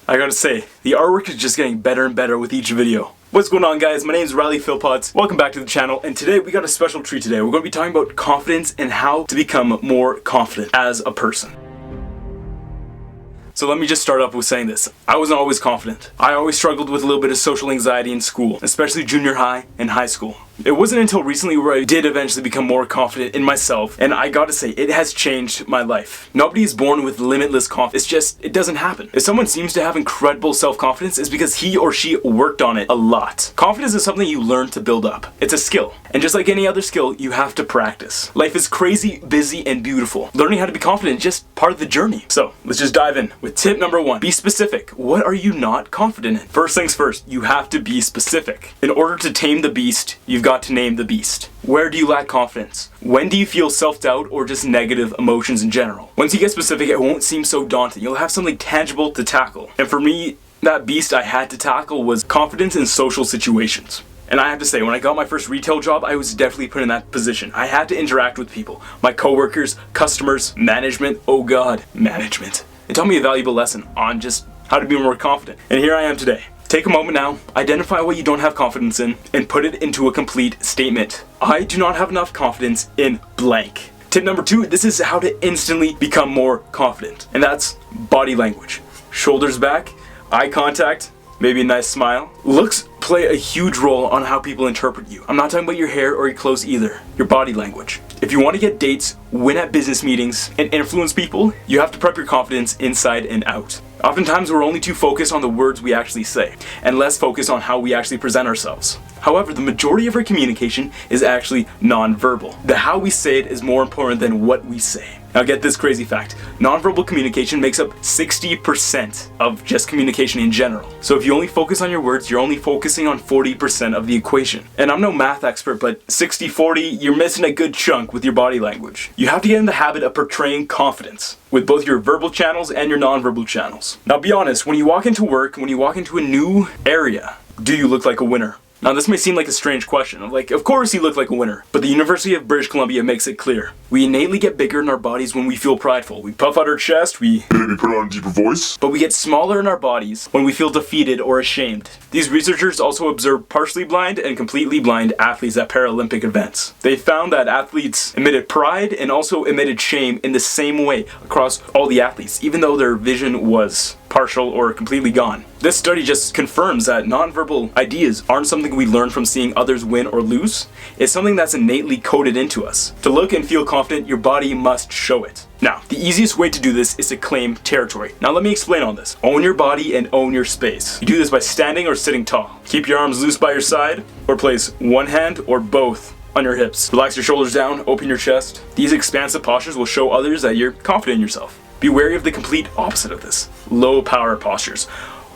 I gotta say, the artwork is just getting better and better with each video. What's going on, guys? My name is Philpotts. Welcome back to the channel, and today we got a special treat today. We're going to be talking about confidence and how to become more confident as a person. So let me just start off with saying this. I wasn't always confident. I always struggled with a little bit of social anxiety in school, especially junior high and high school. It wasn't until recently where I did eventually become more confident in myself, and I gotta say, it has changed my life. Nobody is born with limitless confidence. It's just, it doesn't happen. If someone seems to have incredible self-confidence, it's because he or she worked on it a lot. Confidence is something you learn to build up. It's a skill. And just like any other skill, you have to practice. Life is crazy, busy, and beautiful. Learning how to be confident is just part of the journey. So, let's just dive in with tip number 1. Be specific. What are you not confident in? First things first, you have to be specific. In order to tame the beast, you've got to name the beast. Where do you lack confidence? When do you feel self-doubt or just negative emotions in general? Once you get specific, it won't seem so daunting. You'll have something tangible to tackle. And for me, that beast I had to tackle was confidence in social situations. And I have to say, when I got my first retail job, I was definitely put in that position. I had to interact with people. My coworkers, customers, management. Oh God, management. It taught me a valuable lesson on just how to be more confident. And here I am today. Take a moment now, identify what you don't have confidence in, and put it into a complete statement. I do not have enough confidence in blank. Tip number 2, this is how to instantly become more confident. And that's body language. Shoulders back, eye contact, maybe a nice smile. Looks play a huge role on how people interpret you. I'm not talking about your hair or your clothes either. Your body language. If you want to get dates, win at business meetings, and influence people, you have to prep your confidence inside and out. Oftentimes we're only too focused on the words we actually say, and less focused on how we actually present ourselves. However, the majority of our communication is actually non-verbal. The how we say it is more important than what we say. Now get this crazy fact. Nonverbal communication makes up 60% of just communication in general. So if you only focus on your words, you're only focusing on 40% of the equation. And I'm no math expert, but 60-40, you're missing a good chunk with your body language. You have to get in the habit of portraying confidence with both your verbal channels and your nonverbal channels. Now be honest, when you walk into work, when you walk into a new area, do you look like a winner? Now this may seem like a strange question, of course you look like a winner, but the University of British Columbia makes it clear. We innately get bigger in our bodies when we feel prideful. We puff out our chest, we maybe put on a deeper voice, but we get smaller in our bodies when we feel defeated or ashamed. These researchers also observed partially blind and completely blind athletes at Paralympic events. They found that athletes emitted pride and also emitted shame in the same way across all the athletes, even though their vision was partial or completely gone. This study just confirms that nonverbal ideas aren't something we learn from seeing others win or lose. It's something that's innately coded into us. To look and feel confident, your body must show it. Now, the easiest way to do this is to claim territory. Now let me explain on this. Own your body and own your space. You do this by standing or sitting tall. Keep your arms loose by your side, or place one hand or both on your hips. Relax your shoulders down, open your chest. These expansive postures will show others that you're confident in yourself. Be wary of the complete opposite of this. Low power postures.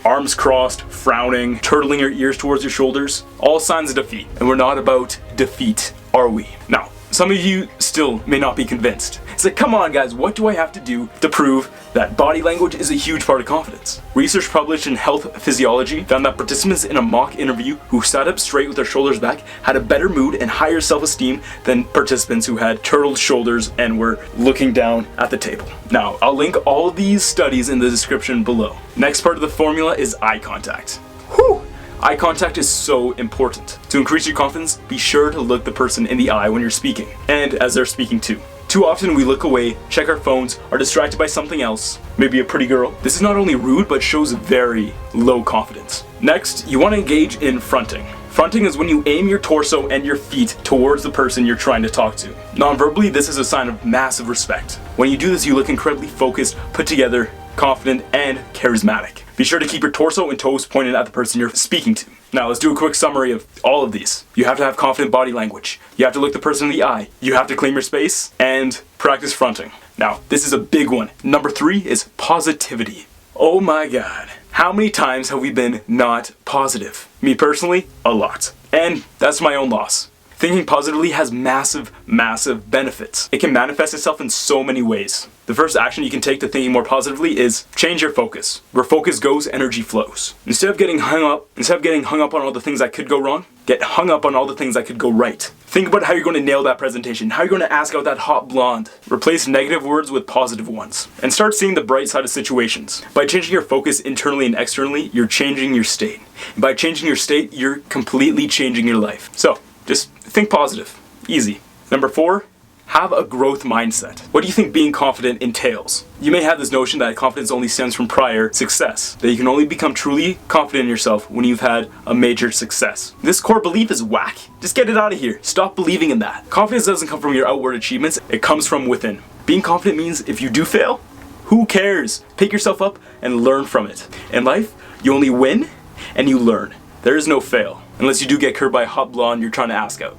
Arms crossed, frowning, turtling your ears towards your shoulders. All signs of defeat. And we're not about defeat, are we? Now, some of you still may not be convinced. It's like, come on guys, what do I have to do to prove that body language is a huge part of confidence? Research published in Health Physiology found that participants in a mock interview who sat up straight with their shoulders back had a better mood and higher self-esteem than participants who had turtled shoulders and were looking down at the table. Now, I'll link all of these studies in the description below. Next part of the formula is eye contact. Whew! Eye contact is so important. To increase your confidence, be sure to look the person in the eye when you're speaking, and as they're speaking too. Too often we look away, check our phones, are distracted by something else, maybe a pretty girl. This is not only rude, but shows very low confidence. Next, you want to engage in fronting. Fronting is when you aim your torso and your feet towards the person you're trying to talk to. Non-verbally, this is a sign of massive respect. When you do this, you look incredibly focused, put together, confident, and charismatic. Be sure to keep your torso and toes pointed at the person you're speaking to. Now let's do a quick summary of all of these. You have to have confident body language. You have to look the person in the eye. You have to claim your space and practice fronting. Now, this is a big one. Number 3 is positivity. Oh my God. How many times have we been not positive? Me personally, a lot. And that's my own loss. Thinking positively has massive, massive benefits. It can manifest itself in so many ways. The first action you can take to thinking more positively is change your focus. Where focus goes, energy flows. Instead of getting hung up on all the things that could go wrong, get hung up on all the things that could go right. Think about how you're going to nail that presentation, how you're going to ask out that hot blonde. Replace negative words with positive ones. And start seeing the bright side of situations. By changing your focus internally and externally, you're changing your state. And by changing your state, you're completely changing your life. So, just think positive. Easy. Number 4, have a growth mindset. What do you think being confident entails? You may have this notion that confidence only stems from prior success, that you can only become truly confident in yourself when you've had a major success. This core belief is whack. Just get it out of here. Stop believing in that. Confidence doesn't come from your outward achievements, it comes from within. Being confident means if you do fail, who cares? Pick yourself up and learn from it. In life, you only win and you learn. There is no fail, unless you do get curved by a hot blonde you're trying to ask out.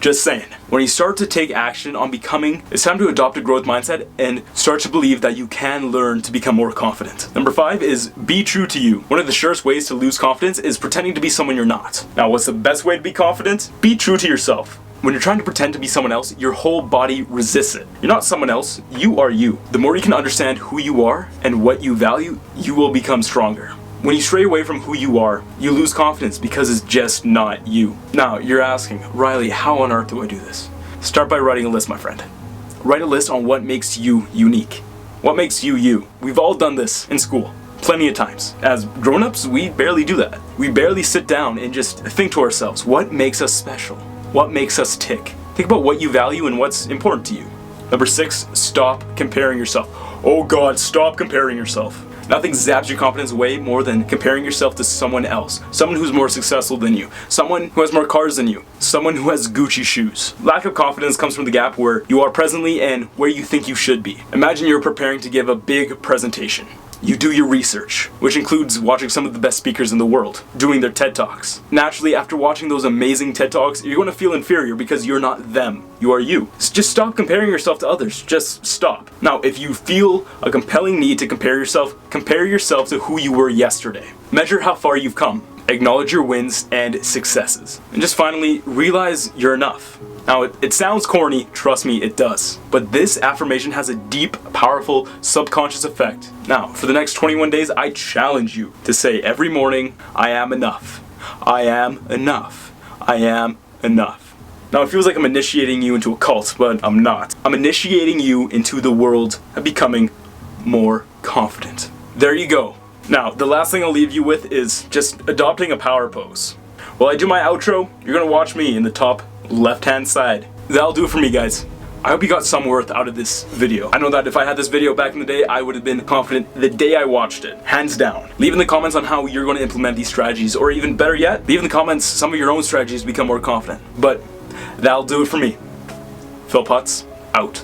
Just saying. When you start to take action on becoming, it's time to adopt a growth mindset and start to believe that you can learn to become more confident. Number 5 is be true to you. One of the surest ways to lose confidence is pretending to be someone you're not. Now, what's the best way to be confident? Be true to yourself. When you're trying to pretend to be someone else, your whole body resists it. You're not someone else, you are you. The more you can understand who you are and what you value, you will become stronger. When you stray away from who you are, you lose confidence because it's just not you. Now, you're asking, Riley, how on earth do I do this? Start by writing a list, my friend. Write a list on what makes you unique. What makes you you? We've all done this in school, plenty of times. As grown-ups, we barely do that. We barely sit down and just think to ourselves, what makes us special? What makes us tick? Think about what you value and what's important to you. Number 6, stop comparing yourself. Oh God, stop comparing yourself. Nothing zaps your confidence away more than comparing yourself to someone else. Someone who's more successful than you. Someone who has more cars than you. Someone who has Gucci shoes. Lack of confidence comes from the gap where you are presently and where you think you should be. Imagine you're preparing to give a big presentation. You do your research, which includes watching some of the best speakers in the world, doing their TED Talks. Naturally, after watching those amazing TED Talks, you're going to feel inferior because you're not them. You are you. Just stop comparing yourself to others. Just stop. Now, if you feel a compelling need to compare yourself to who you were yesterday. Measure how far you've come. Acknowledge your wins and successes. And just finally, realize you're enough. Now, it sounds corny, trust me, it does. But this affirmation has a deep, powerful, subconscious effect. Now, for the next 21 days, I challenge you to say every morning, I am enough. I am enough. I am enough. Now, it feels like I'm initiating you into a cult, but I'm not. I'm initiating you into the world of becoming more confident. There you go. Now, the last thing I'll leave you with is just adopting a power pose. While I do my outro, you're gonna watch me in the top left-hand side. That'll do it for me, guys. I hope you got some worth out of this video. I know that if I had this video back in the day, I would have been confident the day I watched it. Hands down. Leave in the comments on how you're going to implement these strategies, or even better yet, leave in the comments some of your own strategies to become more confident. But that'll do it for me. Philpotts, out.